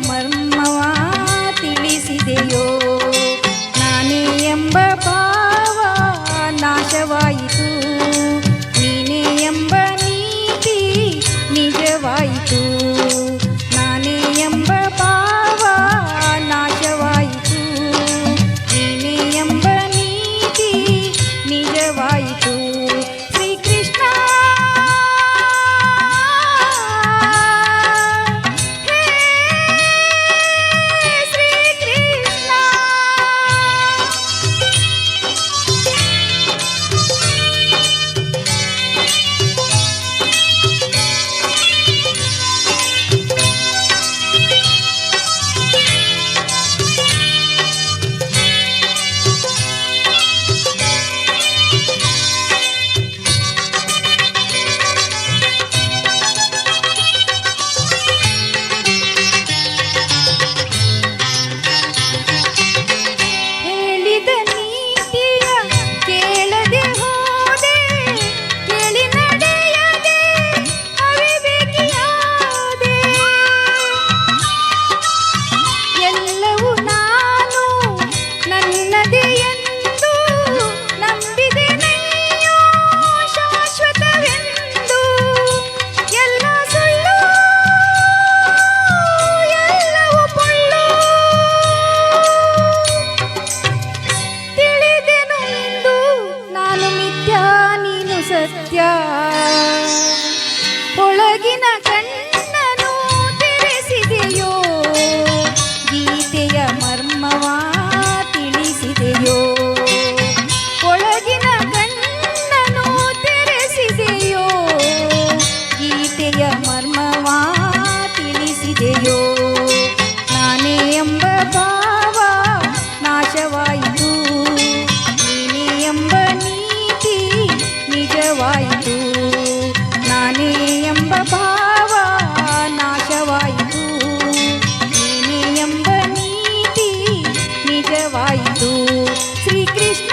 ಮರ್ಮವ ತಿಳಿಸಿದೆಯೋ. ನಾನೇ ಎಂಬ ಭಾವ ನಾಶವಾಯಿತು, ನೀನೇ ಎಂಬ ನೀತಿ ನಿಜವಾಯಿತು. ನಾನೇ ಎಂಬ ಭಾವ ನಾಶವಾಯಿತು, ನೀನೇ ಎಂಬ ನೀತಿ ನಿಜವಾಯಿತು. ಶ್ರೀಕೃಷ್ಣ ಸತ್ಯ. ಒಳಗಿನ ಕಣ್ಣನು ತೆರೆಸಿದೆಯೋ, ಗೀತೆಯ ಮರ್ಮವ ತಿಳಿಸಿದೆಯೋ. ಒಳಗಿನ ಕಣ್ಣನು ತೆರೆಸಿದೆಯೋ, ಗೀತೆಯ ಮರ್ಮವ ತಿಳಿಸಿದೆಯೋ. ನಾನೇ ಎಂಬ ಭಾವ ನಾಶವಾಯಿತು, ನೀನೇ ಎಂಬ ನೀತಿ ನಿಜವಾಯಿತು. ನಾನೇ ಎಂಬ ಭಾವ ನಾಶವಾಯಿತು, ನೀನೇ ಎಂಬ ನೀತಿ ನಿಜವಾಯಿತು. ಶ್ರೀಕೃಷ್ಣ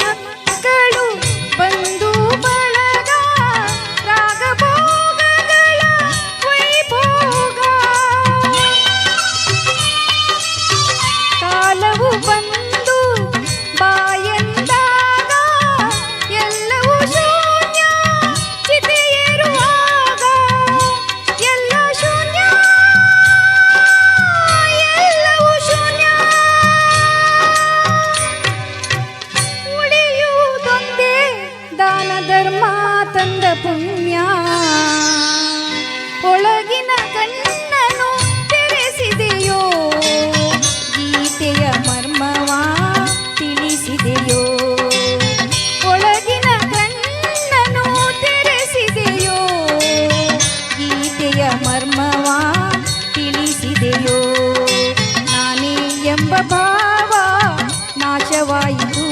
ಮಕ್ಕಳು ಬಂಧು ಬಳಗ ರಾಗಭೋಗಗಳ ವೈಭೋಗ. ಕಾಲವು ಬಂದು ಬಾಯಂದಾಗ ಎಲ್ಲವೂ ಶೂನ್ಯ, ಚಿತೆಯೇರುವಾಗ ಎಲ್ಲ ಶೂನ್ಯ, ಎಲ್ಲವೂ ಶೂನ್ಯ. ದಾನ ಧರ್ಮ ತಂದ ಪುಣ್ಯ. ಒಳಗಿನ ಕಣ್ಣನು ತೆರೆಸಿದೆಯೋ, ಗೀತೆಯ ಮರ್ಮವ ತಿಳಿಸಿದೆಯೋ. ಒಳಗಿನ ಕಣ್ಣನು ತೆರೆಸಿದೆಯೋ, ಗೀತೆಯ ಮರ್ಮವ ತಿಳಿಸಿದೆಯೋ. ನಾನೇ ಎಂಬ ಭಾವ ನಾಶವಾಯಿತು,